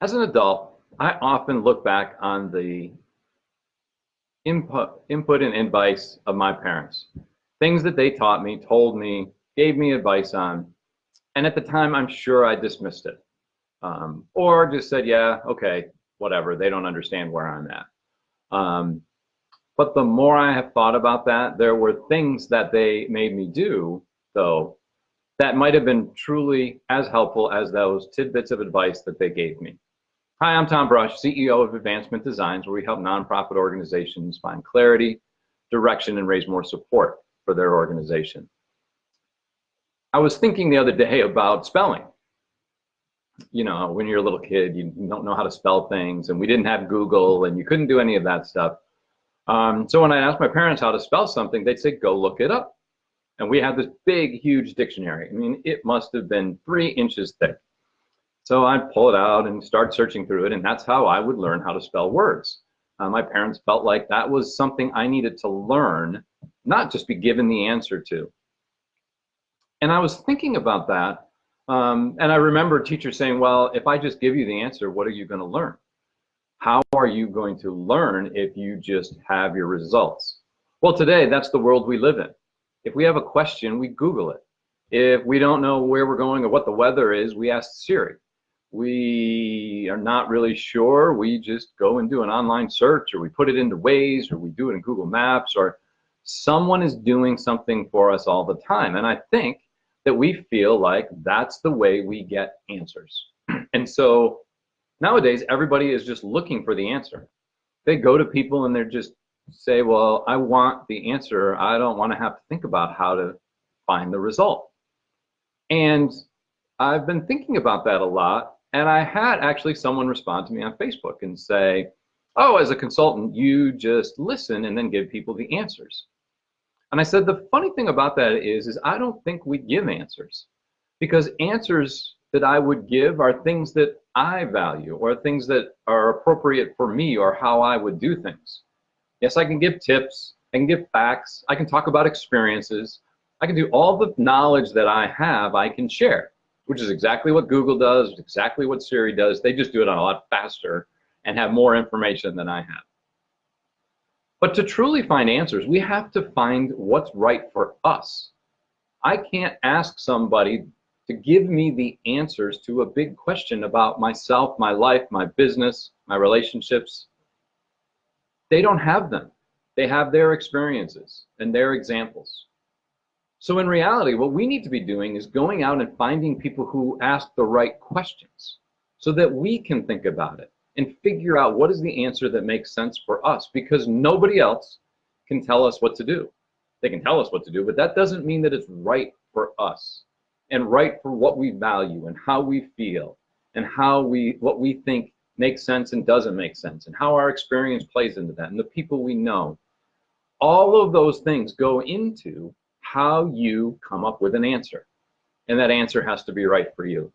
As an adult, I often look back on the input and advice of my parents, things that they taught me, told me, gave me advice on, and at the time, I'm sure I dismissed it, or just said, "Yeah, okay, whatever. They don't understand where I'm at." Um, but the more I have thought about that, there were things that they made me do, though, that might have been truly as helpful as those tidbits of advice that they gave me. Hi, I'm Tom Brush, CEO of Advancement Designs, where we help nonprofit organizations find clarity, direction, and raise more support for their organization. I was thinking the other day about spelling. You know, when you're a little kid, you don't know how to spell things, and we didn't have Google, and you couldn't do any of that stuff. So when I asked my parents how to spell something, they'd say, go look it up. And we had this big, huge dictionary. I mean, it must have been 3 inches thick. So I'd pull it out and start searching through it, and that's how I would learn how to spell words. My parents felt like that was something I needed to learn, not just be given the answer to. And I was thinking about that, and I remember teachers saying, well, if I just give you the answer, what are you going to learn? How are you going to learn if you just have your results? Well, today, that's the world we live in. If we have a question, we Google it. If we don't know where we're going or what the weather is, we ask Siri. We are not really sure, we just go and do an online search, or we put it into Waze, or we do it in Google Maps, or someone is doing something for us all the time. And I think that we feel like that's the way we get answers. And so nowadays, everybody is just looking for the answer. They go to people and they're just say, well, I want the answer. I don't want to have to think about how to find the result. And I've been thinking about that a lot. And I had actually someone respond to me on Facebook and say, oh, as a consultant, you just listen and then give people the answers. And I said, the funny thing about that is I don't think we give answers, because answers that I would give are things that I value or things that are appropriate for me or how I would do things. Yes, I can give tips, I can give facts, I can talk about experiences, I can do all the knowledge that I have, I can share, which is exactly what Google does, exactly what Siri does. They just do it a lot faster and have more information than I have. But to truly find answers, we have to find what's right for us. I can't ask somebody to give me the answers to a big question about myself, my life, my business, my relationships. They don't have them. They have their experiences and their examples. So in reality, what we need to be doing is going out and finding people who ask the right questions so that we can think about it and figure out what is the answer that makes sense for us, because nobody else can tell us what to do. They can tell us what to do, but that doesn't mean that it's right for us and right for what we value and how we feel and what we think makes sense and doesn't make sense and how our experience plays into that and the people we know. All of those things go into how you come up with an answer, and that answer has to be right for you.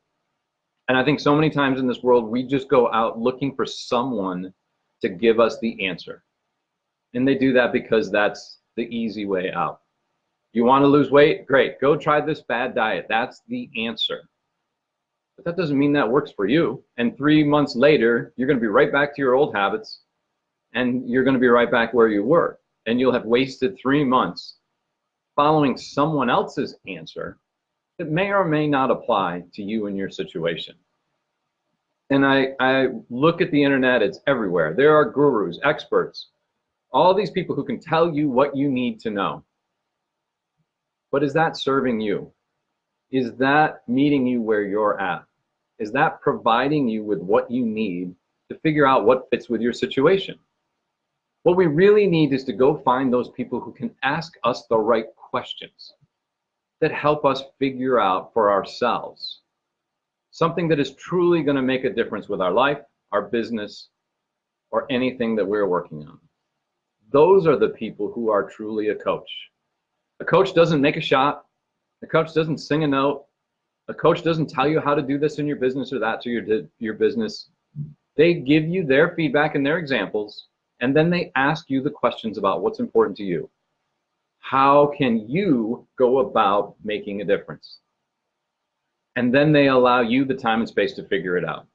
And I think so many times in this world, we just go out looking for someone to give us the answer. And they do that because that's the easy way out. You want to lose weight? Great. Go try this bad diet. That's the answer. But that doesn't mean that works for you. And 3 months later, you're going to be right back to your old habits, and you're going to be right back where you were. And you'll have wasted 3 months following someone else's answer that may or may not apply to you and your situation. And I look at the internet, it's everywhere. There are gurus, experts, all these people who can tell you what you need to know. But is that serving you? Is that meeting you where you're at? Is that providing you with what you need to figure out what fits with your situation? What we really need is to go find those people who can ask us the right questions that help us figure out for ourselves something that is truly going to make a difference with our life, our business, or anything that we're working on. Those are the people who are truly a coach. A coach doesn't make a shot. A coach doesn't sing a note. A coach doesn't tell you how to do this in your business or that to your business. They give you their feedback and their examples, and then they ask you the questions about what's important to you. How can you go about making a difference? And then they allow you the time and space to figure it out.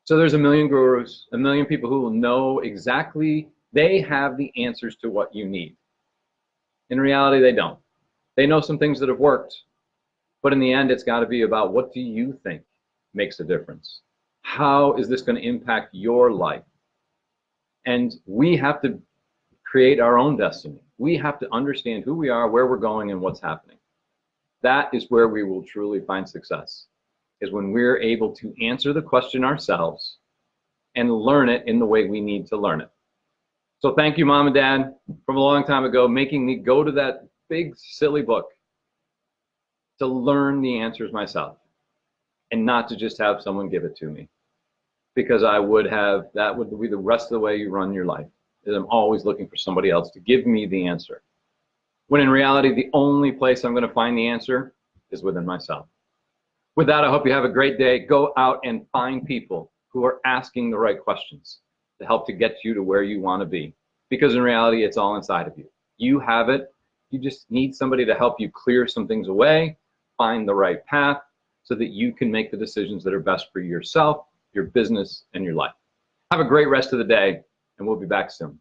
So there's a million gurus, a million people who will know exactly, they have the answers to what you need. In reality, they don't. They know some things that have worked, but in the end, it's got to be about what do you think makes a difference? How is this going to impact your life? And we have to create our own destiny. We have to understand who we are, where we're going, and what's happening. That is where we will truly find success, is when we're able to answer the question ourselves and learn it in the way we need to learn it. So thank you, Mom and Dad, from a long time ago, making me go to that big, silly book to learn the answers myself and not to just have someone give it to me. Because that would be the rest of the way you run your life, is I'm always looking for somebody else to give me the answer. When in reality, the only place I'm going to find the answer is within myself. With that, I hope you have a great day. Go out and find people who are asking the right questions to help to get you to where you want to be. Because in reality, it's all inside of you. You have it. You just need somebody to help you clear some things away, find the right path, so that you can make the decisions that are best for yourself, your business, and your life. Have a great rest of the day, and we'll be back soon.